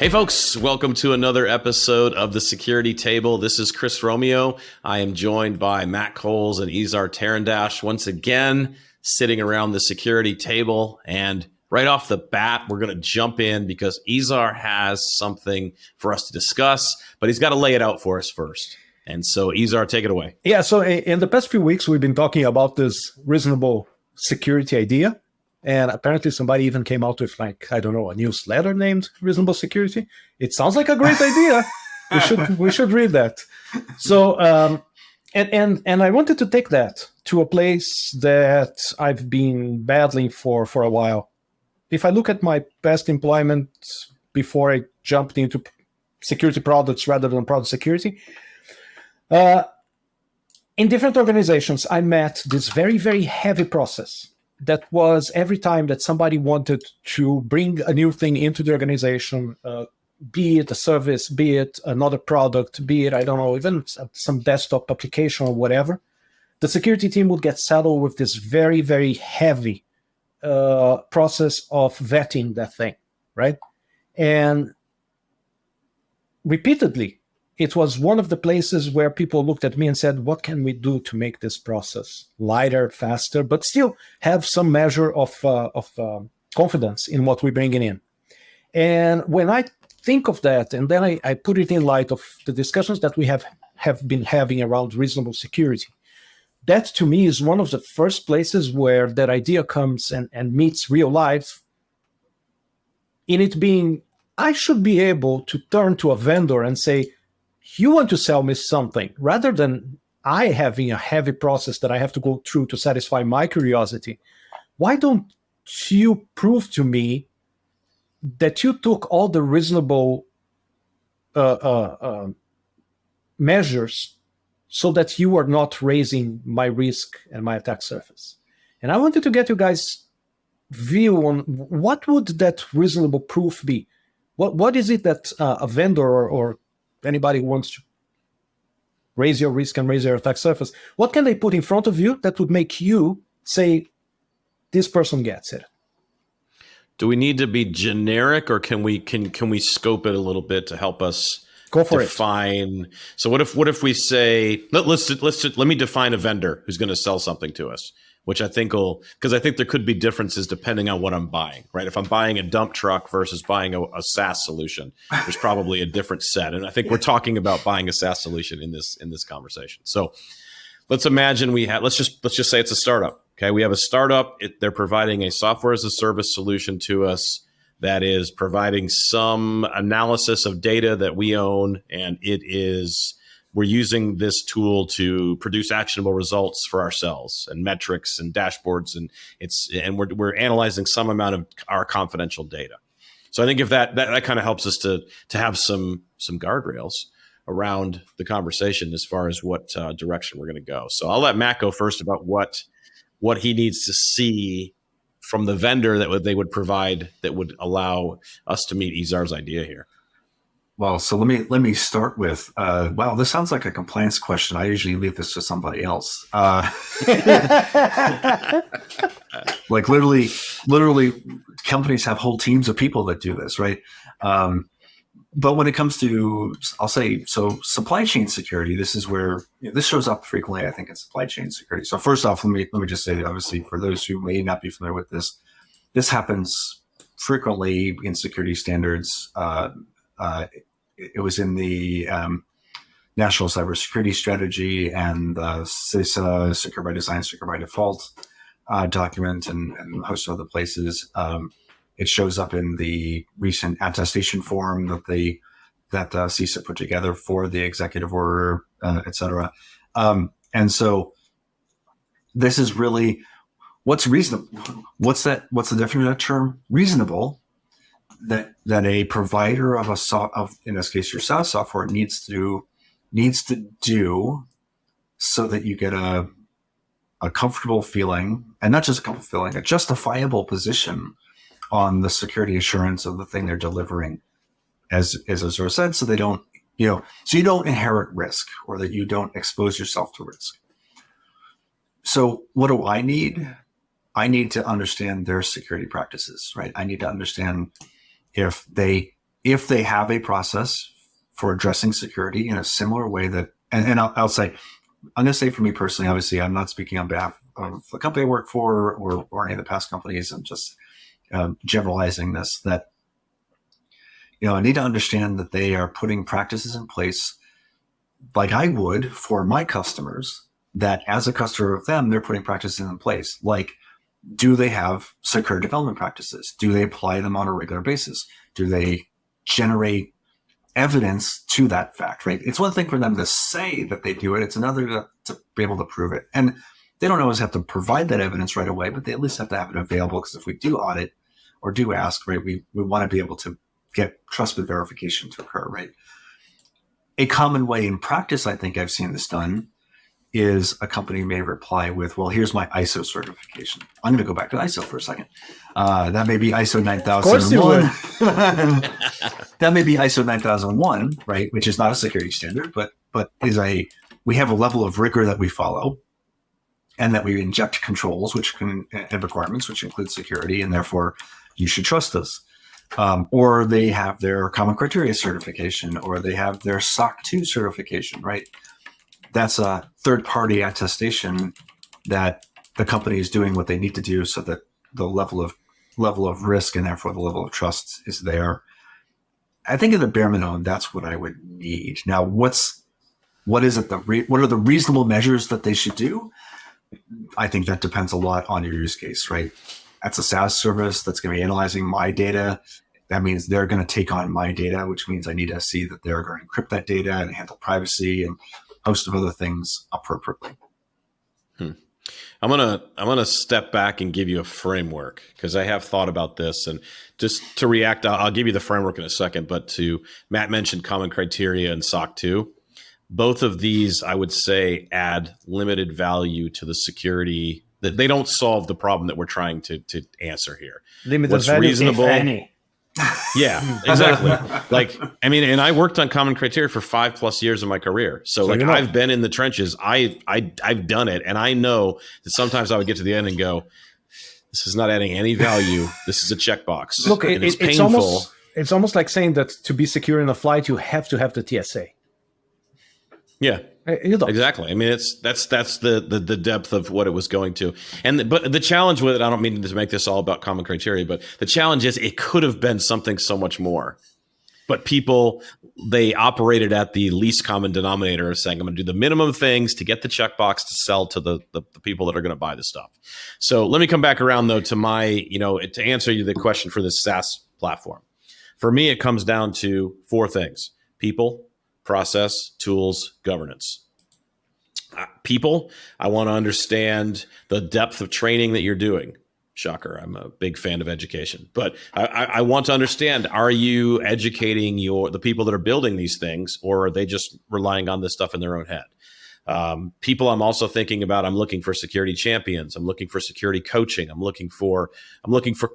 Hey folks, welcome to another episode of the Security Table. This is Chris Romeo. I am joined by Matt Coles and Izar Tarandash once again, sitting around the security table. And right off the bat, we're going to jump in because Izar has something for us to discuss, but he's got to lay it out for us first. And so Izar, take it away. Yeah, so in the past few weeks, we've been talking about this reasonable security idea. And apparently somebody even came out with a newsletter named Reasonable Security. It sounds like a great idea. We should read that. So, and I wanted to take that to a place that I've been battling for a while. If I look at my past employment before I jumped into security products rather than product security, in different organizations, I met this very, very heavy process. That was every time that somebody wanted to bring a new thing into the organization, be it a service, be it another product, be it, even some desktop application or whatever, the security team would get saddled with this very, very heavy process of vetting that thing, right? And repeatedly, it was one of the places where people looked at me and said, what can we do to make this process lighter, faster, but still have some measure of confidence in what we're bringing in? And when I think of that, and then I put it in light of the discussions that we have been having around reasonable security, that to me is one of the first places where that idea comes and meets real life, in it being, I should be able to turn to a vendor and say, you want to sell me something, rather than I having a heavy process that I have to go through to satisfy my curiosity. Why don't you prove to me that you took all the reasonable measures so that you are not raising my risk and my attack surface? And I wanted to get you guys' view on what would that reasonable proof be? What is it that a vendor or anybody who wants to raise your risk and raise your attack surface, what can they put in front of you that would make you say, this person gets it? Do we need to be generic, or can we scope it a little bit to help us Go for define it? So what if we say, let me define a vendor who's going to sell something to us, which I think because I think there could be differences depending on what I'm buying, right? If I'm buying a dump truck versus buying a SaaS solution, there's probably a different set. And I think we're talking about buying a SaaS solution in this conversation. So let's imagine let's just say it's a startup. Okay. We have a startup. They're providing a software as a service solution to us that is providing some analysis of data that we own. And we're using this tool to produce actionable results for ourselves and metrics and dashboards, and we're analyzing some amount of our confidential data. So I think if that kind of helps us to have some guardrails around the conversation as far as what direction we're going to go. So I'll let Matt go first about what he needs to see from the vendor that they would provide that would allow us to meet Izar's idea here. Well, so let me start with, wow, this sounds like a compliance question. I usually leave this to somebody else. Like literally companies have whole teams of people that do this, right? But when it comes to, I'll say, so supply chain security, this is where this shows up frequently, I think, in supply chain security. So first off, let me just say, obviously, for those who may not be familiar with this happens frequently in security standards. It was in the National Cybersecurity Strategy and the CISA, Secure by Design, Secure by Default document, and a host of other places. It shows up in the recent attestation form that CISA put together for the executive order, et cetera. And so this is really what's reasonable. What's the definition of that term? Reasonable. That a provider of in this case your SaaS software needs to do so that you get a comfortable feeling, and not just a comfortable feeling, a justifiable position on the security assurance of the thing they're delivering, as Izar said, so they don't, so you don't inherit risk, or that you don't expose yourself to risk. So what do I need? I need to understand their security practices, right? I need to understand if they if they have a process for addressing security in a similar way that, and I'll say, I'm going to say for me personally, obviously, I'm not speaking on behalf of the company I work for or any of the past companies. I'm just generalizing this, that, I need to understand that they are putting practices in place like I would for my customers, that as a customer of them, they're putting practices in place. Like, do they have secure development practices? Do they apply them on a regular basis? Do they generate evidence to that fact, right? It's one thing for them to say that they do it. It's another to be able to prove it. And they don't always have to provide that evidence right away, but they at least have to have it available, because if we do audit or do ask, right, we want to be able to get trusted verification to occur, right? A common way in practice, I think I've seen this done, is a company may reply with, well, here's my ISO certification. I'm going to go back to ISO for a second. That may be ISO 9001. That may be ISO 9001, right? Which is not a security standard, but we have a level of rigor that we follow, and that we inject controls, and requirements, which include security, and therefore you should trust us. Or they have their common criteria certification, or they have their SOC 2 certification, right? That's a third-party attestation that the company is doing what they need to do, so that the level of risk and therefore the level of trust is there. I think at the bare minimum, that's what I would need. Now, what are the reasonable measures that they should do? I think that depends a lot on your use case, right? That's a SaaS service that's going to be analyzing my data. That means they're going to take on my data, which means I need to see that they're going to encrypt that data and handle privacy and a host of other things appropriately. I'm gonna step back and give you a framework, because I have thought about this, and just to react, I'll give you the framework in a second. But Matt mentioned common criteria and SOC 2. Both of these, I would say, add limited value to the security. That they don't solve the problem that we're trying to answer here. Limited What's value, reasonable? if any. Yeah, exactly. And I worked on common criteria for 5+ years of my career. So I've been in the trenches. I've done it. And I know that sometimes I would get to the end and go, this is not adding any value. This is a checkbox. Look, it's painful. It's almost like saying that to be secure in a flight, you have to have the TSA. Yeah. You don't. Exactly. I mean, that's the depth of what it was going to. But the challenge with it, I don't mean to make this all about common criteria, but the challenge is it could have been something so much more. But people, they operated at the least common denominator of saying, I'm going to do the minimum things to get the checkbox to sell to the people that are going to buy the stuff. So let me come back around, though, to to answer you the question for this SaaS platform. For me, it comes down to 4 things: people, process, tools, governance. People, I want to understand the depth of training that you're doing. Shocker, I'm a big fan of education. But I want to understand, are you educating the people that are building these things, or are they just relying on this stuff in their own head? People, I'm also thinking about, I'm looking for security champions. I'm looking for security coaching. I'm looking for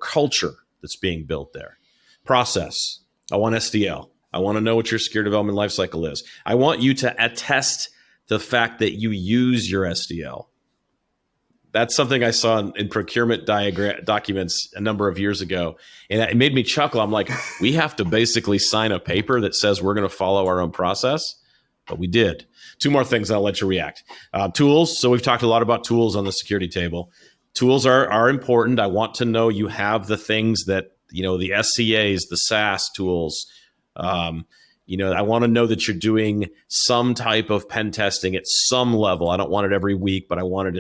culture that's being built there. Process, I want SDL. I want to know what your security development lifecycle is. I want you to attest the fact that you use your SDL. That's something I saw in procurement documents a number of years ago, and it made me chuckle. I'm like, we have to basically sign a paper that says we're going to follow our own process, but we did. 2 more things, and I'll let you react. Tools. So we've talked a lot about tools on the security table. Tools are important. I want to know you have the things that, the SCAs, the SaaS tools. I want to know that you're doing some type of pen testing at some level. I don't want it every week, but I want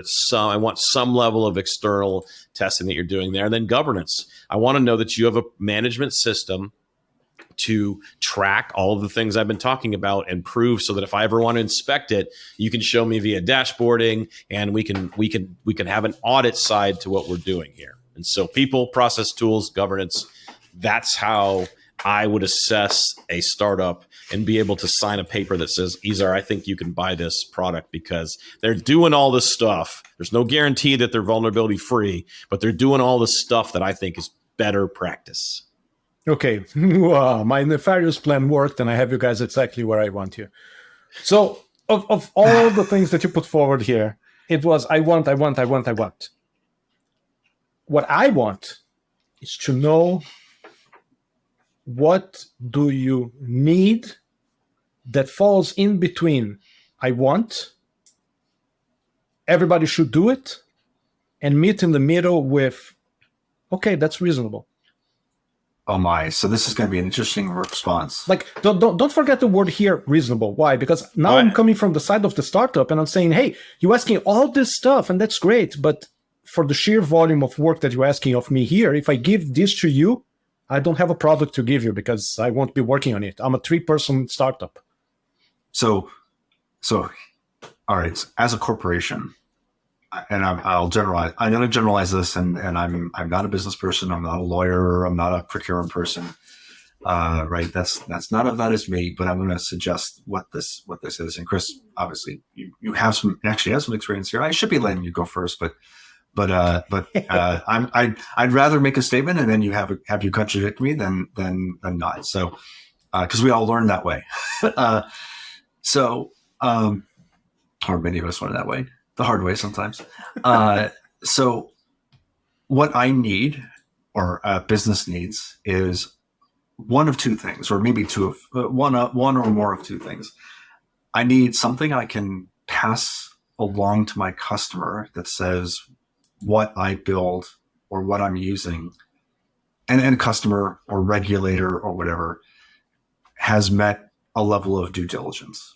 some level of external testing that you're doing there. And then governance. I want to know that you have a management system to track all of the things I've been talking about and prove, so that if I ever want to inspect it, you can show me via dashboarding, and we can have an audit side to what we're doing here. And so people, process, tools, governance, that's how I would assess a startup and be able to sign a paper that says, Izar, I think you can buy this product because they're doing all this stuff. There's no guarantee that they're vulnerability free, but they're doing all this stuff that I think is better practice. Okay. My nefarious plan worked, and I have you guys exactly where I want you. So of all the things that you put forward here, it was I want. What I want is to know what do you need that falls in between I want, everybody should do it, and meet in the middle with, okay, that's reasonable. Oh my! So this is going to be an interesting response. Like, don't forget the word here, reasonable. Why? Because now I'm coming from the side of the startup and I'm saying, hey, you're asking all this stuff and that's great, but for the sheer volume of work that you're asking of me here, if I give this to you, I don't have a product to give you because I won't be working on it. I'm a 3-person startup. So, all right. As a corporation, and I'll generalize. I'm going to generalize this, and I'm not a business person. I'm not a lawyer. I'm not a procurement person. Right? That's none of that is me. But I'm going to suggest what this is. And Chris, obviously, you have some experience here. I should be letting you go first, but I'd rather make a statement and then have you contradict me than not. So because we all learn that way. Or many of us learn that way, the hard way sometimes. So what I need, or a business needs, is one of two things, or maybe one or more of two things. I need something I can pass along to my customer that says what I build or what I'm using, and customer or regulator or whatever has met a level of due diligence.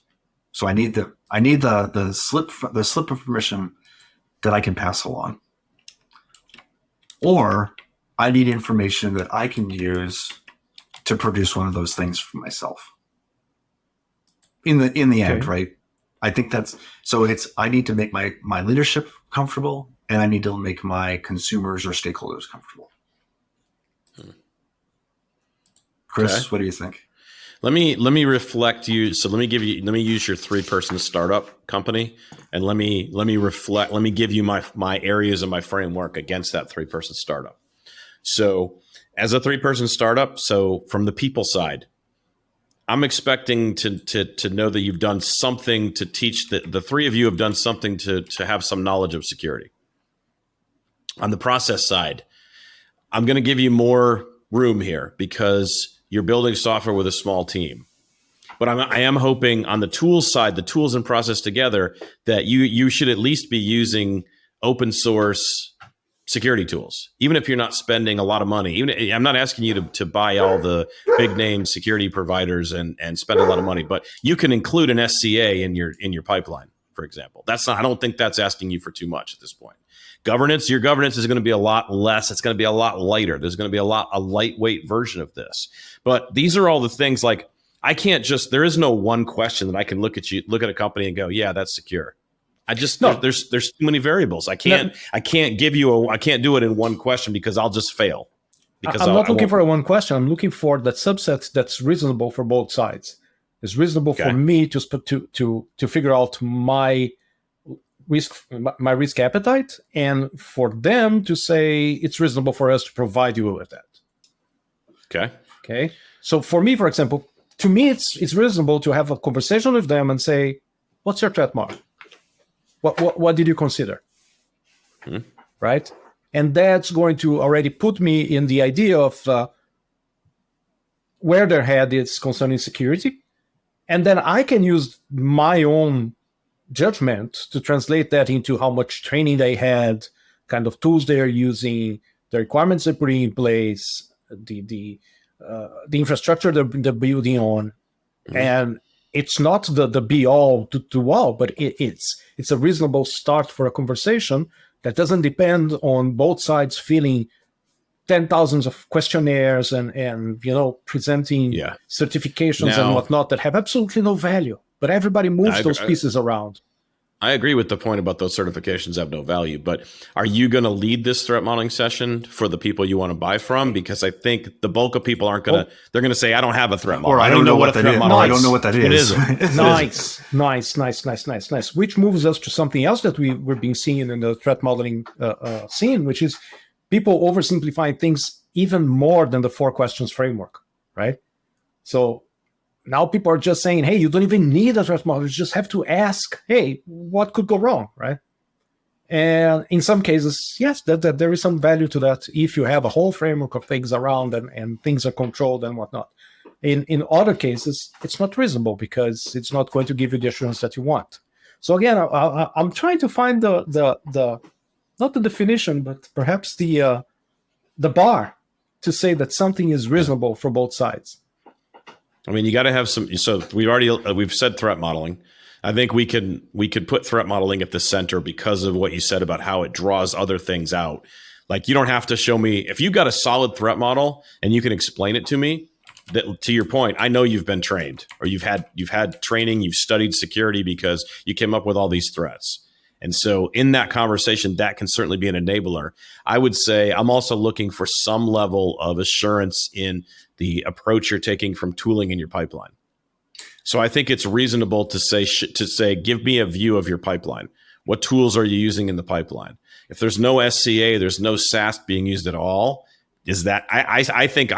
So I need the slip of permission that I can pass along, or I need information that I can use to produce one of those things for myself. In the end, right? I think that's so. I need to make my leadership comfortable, and I need to make my consumers or stakeholders comfortable. Chris, What do you think? Let me reflect you. So let me use your 3-person startup company, and let me give you my areas of my framework against that 3-person startup. So as a 3-person startup, so from the people side, I'm expecting to know that you've done something to teach the 3 of you have done something to have some knowledge of security. On the process side, I'm going to give you more room here because you're building software with a small team. But I am hoping on the tools side, the tools and process together, that you should at least be using open source security tools, even if you're not spending a lot of money. I'm not asking you to buy all the big name security providers and spend a lot of money, but you can include an SCA in your pipeline, for example. I don't think that's asking you for too much at this point. Your governance is going to be a lot less. It's going to be a lot lighter. There's going to be a lightweight version of this. But these are all the things, like, there is no one question that I can look at a company and go, yeah, that's secure. There's too many variables. I can't do it in one question because I'll just fail. Because I'm not looking for a one question. I'm looking for that subset that's reasonable for both sides. It's reasonable for me to figure out my risk appetite, and for them to say it's reasonable for us to provide you with that. Okay. So for me, for example, to me, it's reasonable to have a conversation with them and say, "What's your threat model? What did you consider?" Right, and that's going to already put me in the idea of where their head is concerning security, and then I can use my own judgment to translate that into how much training they had, kind of tools they are using, the requirements they're putting in place, the infrastructure they're building on. And it's not the be all to all, but it's a reasonable start for a conversation that doesn't depend on both sides filling 10,000s of questionnaires and presenting certifications and whatnot that have absolutely no value. But everybody moves those pieces around. I agree with the point about those certifications have no value. But are you going to lead this threat modeling session for the people you want to buy from? Because I think the bulk of people aren't going to. They're going to say, "I don't have a threat model. Or I don't know what that is. I don't know what that is." Nice. Which moves us to something else that we're being seen in the threat modeling scene, which is people oversimplifying things even more than the 4 questions framework, right? So now people are just saying, hey, you don't even need a threat model. You just have to ask, hey, what could go wrong, right? And in some cases, yes, that there is some value to that if you have a whole framework of things around and things are controlled and whatnot. In other cases, it's not reasonable because it's not going to give you the assurance that you want. So again, I'm trying to find the not the definition, but perhaps the bar to say that something is reasonable for both sides. I mean, you got to have some. So we've said threat modeling. I think we could put threat modeling at the center because of what you said about how it draws other things out. Like, you don't have to show me if you've got a solid threat model and you can explain it to me. That, to your point, I know you've been trained, or you've had training, you've studied security because you came up with all these threats. And so in that conversation, that can certainly be an enabler. I would say I'm also looking for some level of assurance in the approach you're taking from tooling in your pipeline. So I think it's reasonable to say, give me a view of your pipeline. What tools are you using in the pipeline? If there's no SCA, there's no SAST being used at all. Is that I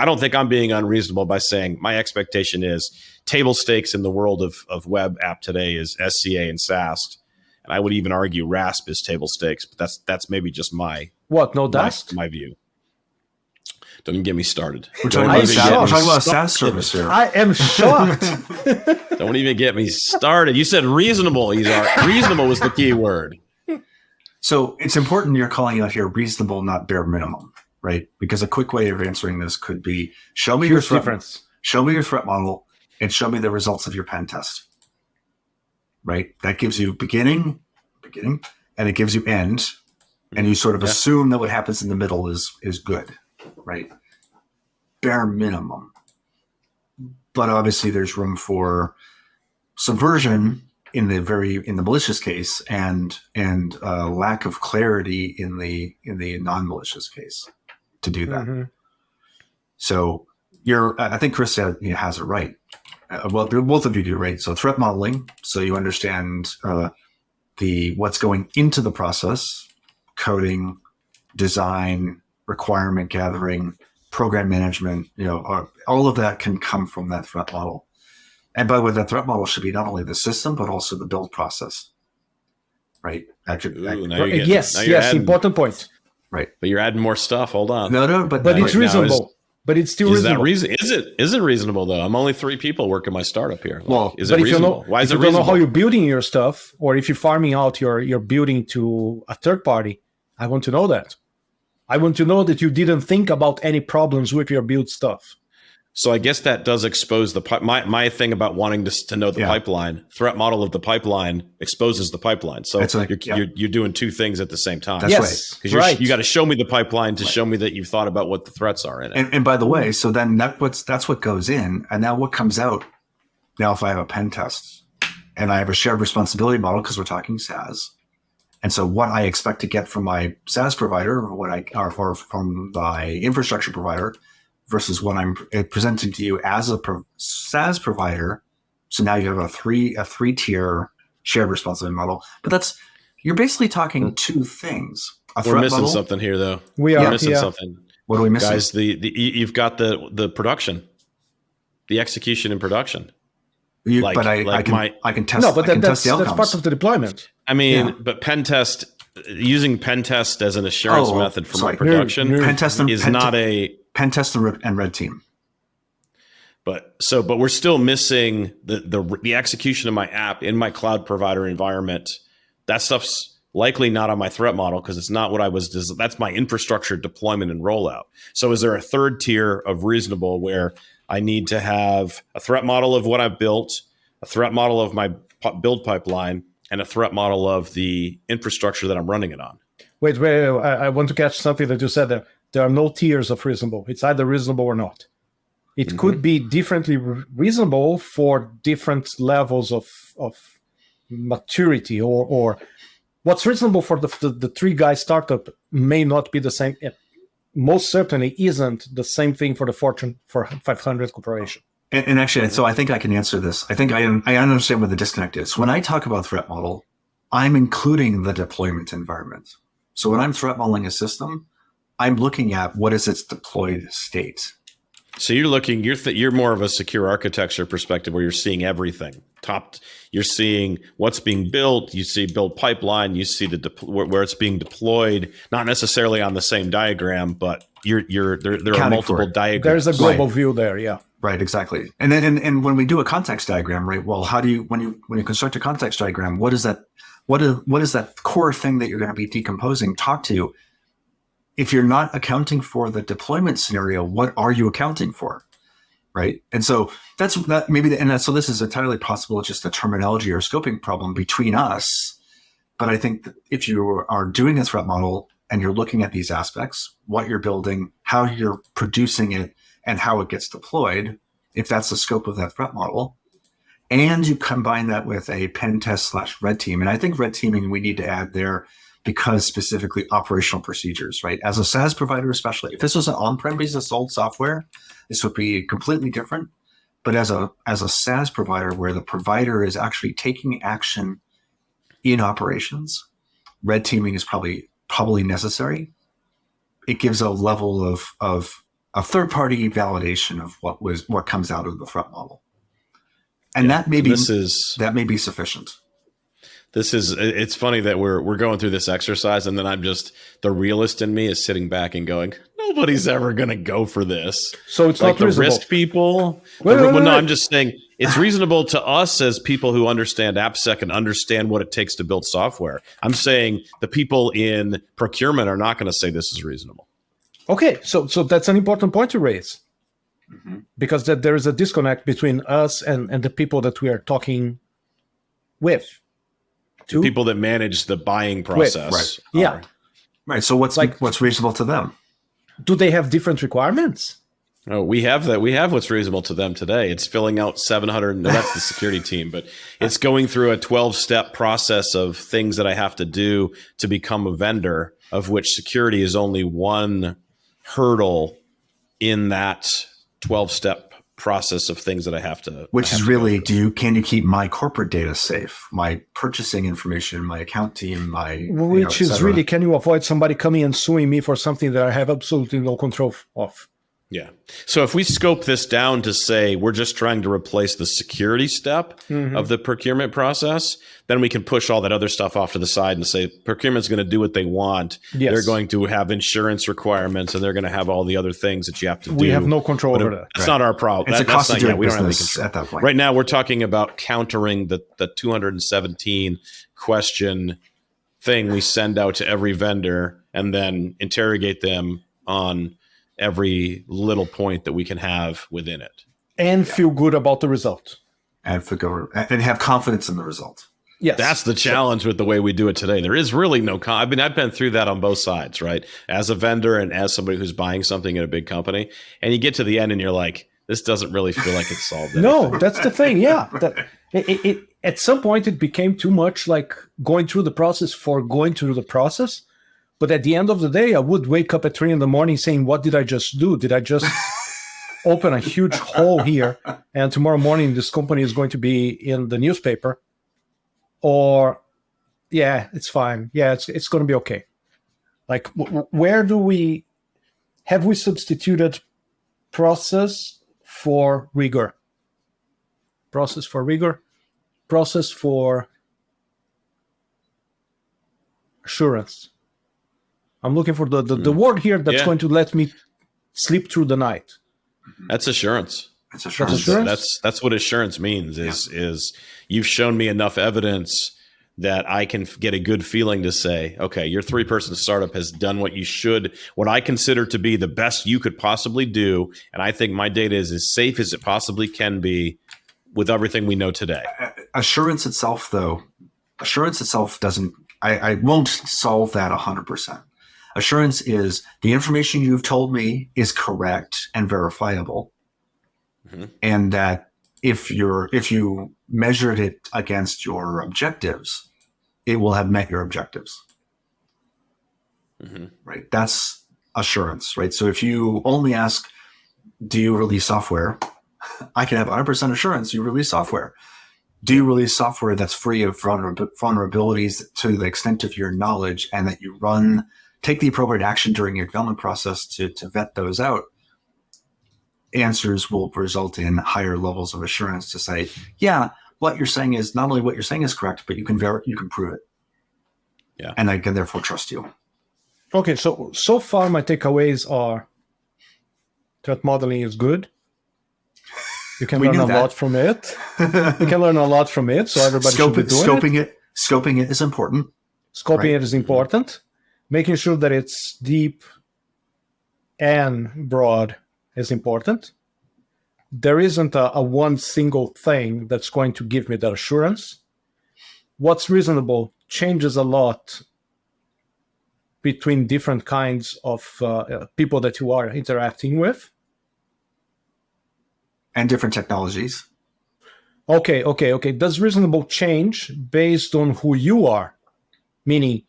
don't think I'm being unreasonable by saying my expectation is table stakes in the world of web app today is SCA and SAST. And I would even argue RASP is table stakes, but that's maybe just my my view. Don't even get me started. We're talking about a SaaS service here. I am shocked. Don't even get me started. You said reasonable, Izar. Reasonable was the key word. So it's important you're calling out here reasonable, not bare minimum, right? Because a quick way of answering this could be show me your threat model and show me the results of your pen test. Right? That gives you beginning, and it gives you end, and you sort of assume that what happens in the middle is good, right? Bare minimum. But obviously there's room for subversion in the malicious case and lack of clarity in the non-malicious case to do that. Mm-hmm. So I think Chris has it right. Well, both of you do, right? So threat modeling, so you understand what's going into the process, coding, design, requirement gathering, program management. All of that can come from that threat model. And by the way, that threat model should be not only the system but also the build process, right? Yes, important point. Right, but you're adding more stuff. Hold on. No, but it's reasonable. But it's still reasonable. Is it reasonable though? I'm only 3 people working my startup here. Is it reasonable? Why is it reasonable? If you don't know how you're building your stuff, or if you're farming out your building to a third party, I want to know that. I want to know that you didn't think about any problems with your build stuff. So I guess that does expose my thing about wanting to know the pipeline. Threat model of the pipeline exposes the pipeline. So you're doing 2 things at the same time. That's right. Because you got to show me the pipeline to show me that you've thought about what the threats are in it. And by the way, so then that's what goes in. And now what comes out, now if I have a pen test and I have a shared responsibility model, because we're talking SaaS. And so what I expect to get from my SaaS provider or from my infrastructure provider versus what I'm presenting to you as a SaaS provider. So now you have a 3-tier shared responsibility model. But you're basically talking 2 things. We're missing something here, though. We're missing something. What are we missing? Guys, you've got the production, the execution in production. I can test. No, but test the outcomes. That's part of the deployment. I mean, but using pen test as an assurance method for my production is not a pen test and red team. But we're still missing the execution of my app in my cloud provider environment. That stuff's likely not on my threat model because it's not what I was. That's my infrastructure deployment and rollout. So is there a 3rd tier of reasonable where I need to have a threat model of what I've built, a threat model of my build pipeline, and a threat model of the infrastructure that I'm running it on? Wait, I want to catch something that you said there. There are no tiers of reasonable. It's either reasonable or not. It could be differently reasonable for different levels of maturity, or what's reasonable for the 3-guy startup may not be the same. Most certainly isn't the same thing for the Fortune 500 corporation. And actually, so I think I can answer this. I think I understand what the disconnect is. When I talk about threat model, I'm including the deployment environment. So when I'm threat modeling a system, I'm looking at what is its deployed state. So you're more of a secure architecture perspective where you're seeing everything. You're seeing what's being built. You see build pipeline. You see where it's being deployed. Not necessarily on the same diagram, but there are multiple diagrams. There's a global view there. Yeah. Right, exactly. And then and when we do a context diagram, right? Well, how do you when you construct a context diagram, what is that core thing that you're going to be decomposing talk to? If you're not accounting for the deployment scenario, what are you accounting for? Right. And so so this is entirely possible, just a terminology or scoping problem between us. But I think that if you are doing a threat model and you're looking at these aspects, what you're building, how you're producing it, and how it gets deployed, if that's the scope of that threat model, and you combine that with a pen test / red team. And I think red teaming we need to add there because specifically operational procedures, right? As a SaaS provider, especially if this was an on-prem business sold software, this would be completely different. But as a SaaS provider where the provider is actually taking action in operations, red teaming is probably necessary. It gives a level of a third-party validation of what comes out of the threat model. And that may be sufficient. It's funny that we're going through this exercise, and then the realist in me is sitting back and going, nobody's ever going to go for this. So it's like not reasonable. The risk people. Wait. No, I'm just saying it's reasonable to us as people who understand AppSec and understand what it takes to build software. I'm saying the people in procurement are not going to say this is reasonable. Okay, so that's an important point to raise, because there is a disconnect between us and the people that we are talking with. The people that manage the buying process. Right. Yeah. Right. So what's reasonable to them? Do they have different requirements? Oh, we have that. We have what's reasonable to them today. It's filling out 700. No, that's the security team, but it's going through a 12-step process of things that I have to do to become a vendor, of which security is only one hurdle in that 12-step process of things that I have to. Which is really, can you keep my corporate data safe, my purchasing information, my account team, which is really, can you avoid somebody coming and suing me for something that I have absolutely no control of? Yeah. So if we scope this down to say we're just trying to replace the security step of the procurement process, then we can push all that other stuff off to the side and say procurement's going to do what they want. Yes. They're going to have insurance requirements and they're going to have all the other things that you have to do. We have no control over that. It's not our problem. It's a cost of doing business we don't have any control. At that point. Right now we're talking about countering the 217 question thing we send out to every vendor and then interrogate them on every little point that we can have within it. And feel good about the result. And have confidence in the result. Yes. That's the challenge with the way we do it today. There is really no I've been through that on both sides, right? As a vendor and as somebody who's buying something in a big company. And you get to the end and you're like, this doesn't really feel like it's solved anything. No, that's the thing. Yeah. It at some point it became too much like going through the process for going through the process. But at the end of the day, I would wake up at 3 a.m. saying, what did I just do? Did I just open a huge hole here? And tomorrow morning, this company is going to be in the newspaper. Or, yeah, it's fine. Yeah, it's going to be okay. Like, where have we substituted process for rigor? Process for rigor? Process for assurance. I'm looking for the word here that's going to let me sleep through the night. That's assurance. That's assurance. That's what assurance means is you've shown me enough evidence that I can get a good feeling to say, okay, your 3-person startup has done what I consider to be the best you could possibly do. And I think my data is as safe as it possibly can be with everything we know today. Assurance itself doesn't, I won't solve that 100%. Assurance is the information you've told me is correct and verifiable. And that if you measured it against your objectives, it will have met your objectives. Right? That's assurance, right? So if you only ask, do you release software? I can have 100% assurance you release software. Do you release software that's free of vulnerabilities to the extent of your knowledge and that you take the appropriate action during your development process to vet those out? answers will result in higher levels of assurance to say, yeah, what you're saying is not only what you're saying is correct, but you can prove it. Yeah. And I can therefore trust you. Okay, so far my takeaways are threat modeling is good. You can learn a lot from it. You can learn a lot from it, so everybody should be doing it. Scoping it is important. Scoping it is important. Making sure that it's deep and broad is important. There isn't a one single thing that's going to give me that assurance. What's reasonable changes a lot between different kinds of people that you are interacting with. And different technologies. Okay. Does reasonable change based on who you are? Meaning,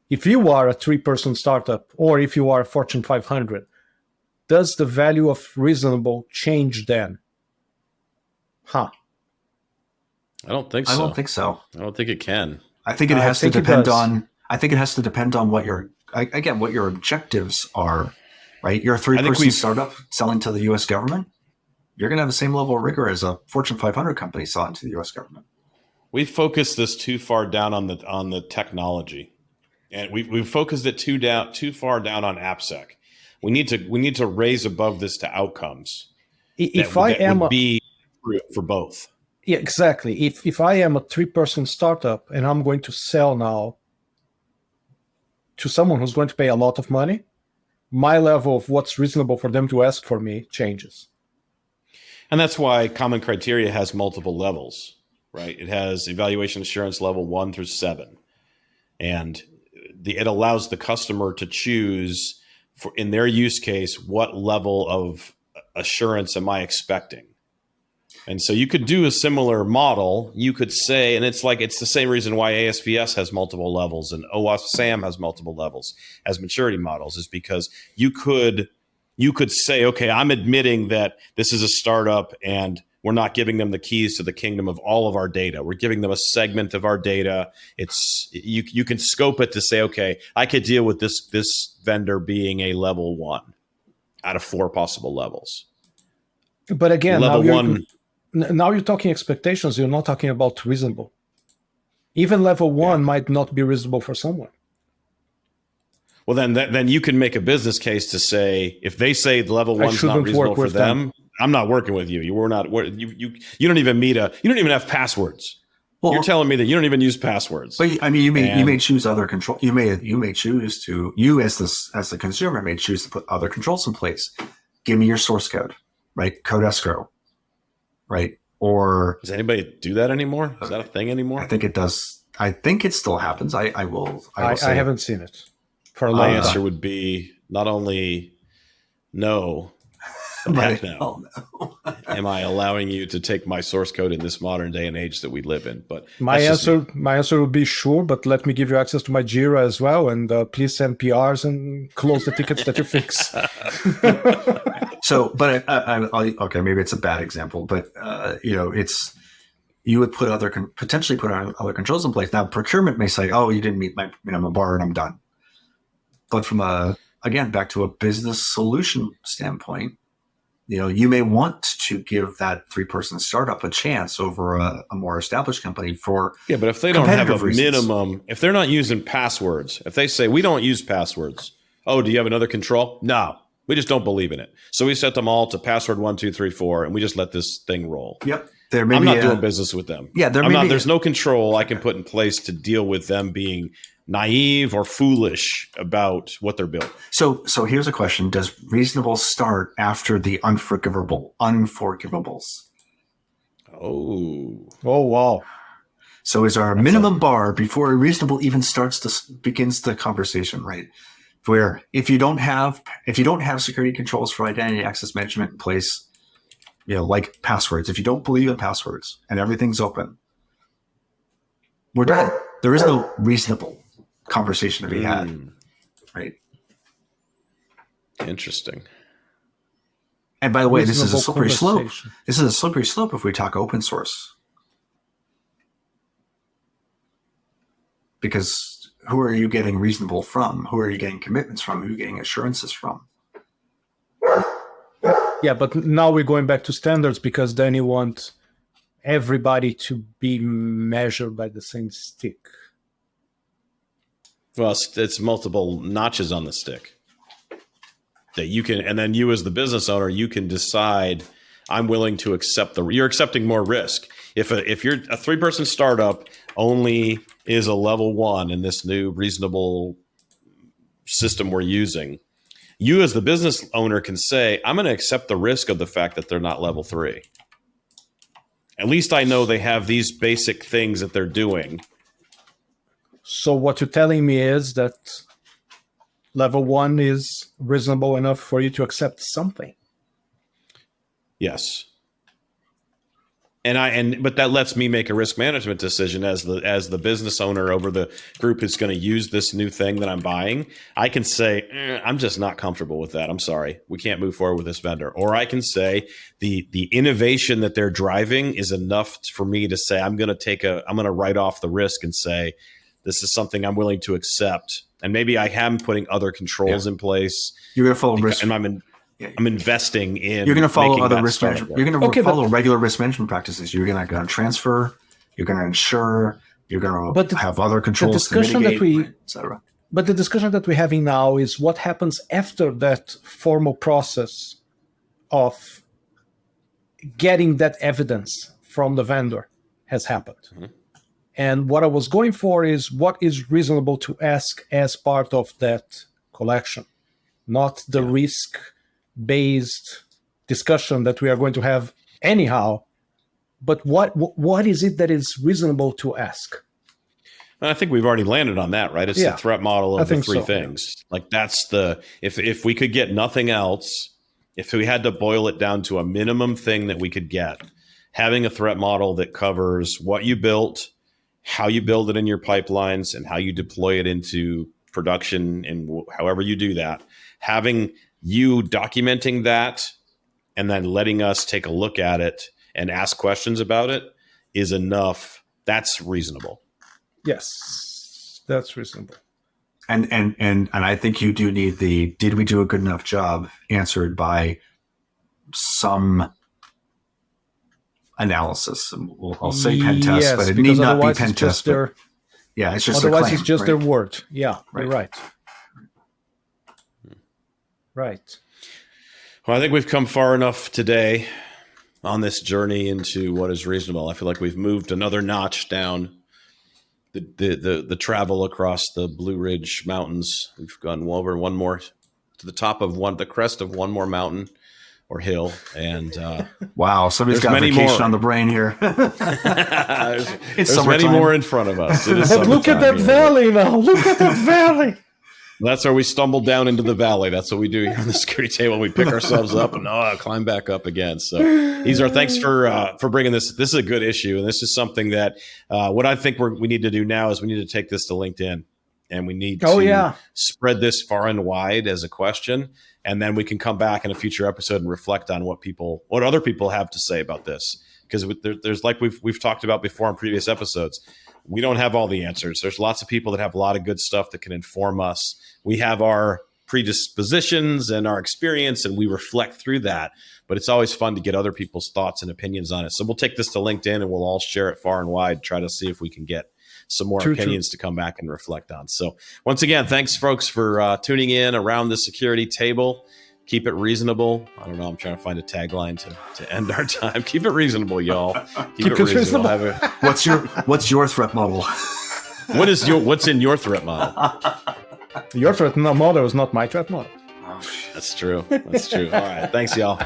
if you are a 3-person startup or if you are a Fortune 500, does the value of reasonable change then? I don't think so. I don't think so. I don't think it can. I think it has to depend on. I think it has to depend on what your objectives are. Right, you're a 3-person startup selling to the U.S. government. You're going to have the same level of rigor as a Fortune 500 company selling to the U.S. government. We focused this too far down on the technology, and we focused it too far down on AppSec. We need to raise above this to outcomes. If I am would be for both. Yeah, exactly. If I am a 3-person startup and I'm going to sell now to someone who's going to pay a lot of money, my level of what's reasonable for them to ask for me changes. And that's why common criteria has multiple levels, right? It has evaluation assurance level 1 through 7. And it allows the customer to choose, in their use case, what level of assurance am I expecting? And so you could do a similar model. You could say, and it's the same reason why ASVS has multiple levels and OWASP SAM has multiple levels as maturity models, is because you could say, okay, I'm admitting that this is a startup and we're not giving them the keys to the kingdom of all of our data. We're giving them a segment of our data. You can scope it to say, okay, I could deal with this vendor being a level 1 out of 4 possible levels. But again, level 1. Now you're talking expectations. You're not talking about reasonable. Even level 1 might not be reasonable for someone. Well, then you can make a business case to say, if they say the level 1's not reasonable for them, I'm not working with you. You don't even have passwords. Well, you're telling me that you don't even use passwords. But I mean, you may choose other control. You may choose to, as the consumer may choose to put other controls in place. Give me your source code, right? Code escrow. Right. Or does anybody do that anymore? Is that a thing anymore? I think it does. I think it still happens. I haven't seen it for a long time. My answer would be not only no, but heck no. Am I allowing you to take my source code in this modern day and age that we live in? But my answer would be sure, but let me give you access to my Jira as well, and please send PRs and close the tickets that you fix. So, but okay, maybe it's a bad example, but you would potentially put other controls in place. Now, procurement may say, "Oh, you didn't meet my minimum bar, and I'm done." But from back to a business solution standpoint, you may want to give that 3-person startup a chance over a more established company for but if they don't have a minimum, if they're not using passwords, if they say we don't use passwords, oh, do you have another control? No. We just don't believe in it. So we set them all to password 1, 2, 3, 4, and we just let this thing roll. Yep. I'm not doing business with them. Yeah, there's no control I can put in place to deal with them being naive or foolish about what they're building. So here's a question. Does reasonable start after the unforgivables? Oh, wow. So is our minimum bar before a reasonable even begins the conversation, right? Where if you don't have security controls for identity access management in place, like passwords, if you don't believe in passwords and everything's open, we're done. There is no reasonable conversation to be had, right? Interesting. And by the way, this is a slippery slope. This is a slippery slope if we talk open source, because who are you getting reasonable from? Who are you getting commitments from? Who are you getting assurances from? Yeah, but now we're going back to standards because then you want everybody to be measured by the same stick. Well, it's multiple notches on the stick that you can, and then you as the business owner, you can decide, I'm willing to accept you're accepting more risk. If you're a 3-person startup only is a level 1 in this new reasonable system we're using, you as the business owner can say, I'm going to accept the risk of the fact that they're not level 3. At least I know they have these basic things that they're doing. So what you're telling me is that level 1 is reasonable enough for you to accept something. Yes. But that lets me make a risk management decision as the business owner over the group who's going to use this new thing that I'm buying. I can say, I'm just not comfortable with that. I'm sorry. We can't move forward with this vendor. Or I can say the innovation that they're driving is enough for me to say, I'm going to write off the risk and say, this is something I'm willing to accept. And maybe I am putting other controls in place. You're going to follow risk. And I'm investing in. You're going to follow other risk management. You're going to follow regular risk management practices. You're going to transfer. You're going to insure. You're going to have other controls to mitigate, etc. But the discussion that we're having now is what happens after that formal process of getting that evidence from the vendor has happened. Mm-hmm. And what I was going for is what is reasonable to ask as part of that collection, not the risk-based discussion that we are going to have anyhow. But what is it that is reasonable to ask? And I think we've already landed on that, right? It's the threat model of the 3 things. Yeah. Like that's if we could get nothing else, if we had to boil it down to a minimum thing that we could get, having a threat model that covers what you built, how you build it in your pipelines, and how you deploy it into production, and however you do that, having you documenting that and then letting us take a look at it and ask questions about it is enough. That's reasonable. Yes, that's reasonable. And I think you do need the did we do a good enough job answered by some analysis. I'll say pen test, but it need not be pen test. Yeah, it's just otherwise claim, it's just right? their word. Yeah, right. You're right. Right. Well, I think we've come far enough today on this journey into what is reasonable. I feel like we've moved another notch down the travel across the Blue Ridge Mountains. We've gone over one more to the top of the crest of one more mountain or hill, and wow, somebody's got vacation on the brain here. there's many more in front of us. Look at that valley now. Look at that valley. That's where we stumble down into the valley. That's what we do here on the security table. We pick ourselves up and climb back up again. So, Izar, thanks for bringing this. This is a good issue, and this is something that what I think we need to do now is we need to take this to LinkedIn, and we need to spread this far and wide as a question, and then we can come back in a future episode and reflect on what other people have to say about this, because there's like we've talked about before in previous episodes. We don't have all the answers. There's lots of people that have a lot of good stuff that can inform us. We have our predispositions and our experience, and we reflect through that. But it's always fun to get other people's thoughts and opinions on it. So we'll take this to LinkedIn, and we'll all share it far and wide, try to see if we can get some more opinions to come back and reflect on. So once again, thanks, folks, for tuning in around the security table. Keep it reasonable. I don't know. I'm trying to find a tagline to end our time. Keep it reasonable, y'all. Keep it reasonable. What's your threat model? What's in your threat model? Your threat model is not my threat model. That's true. All right. Thanks, y'all.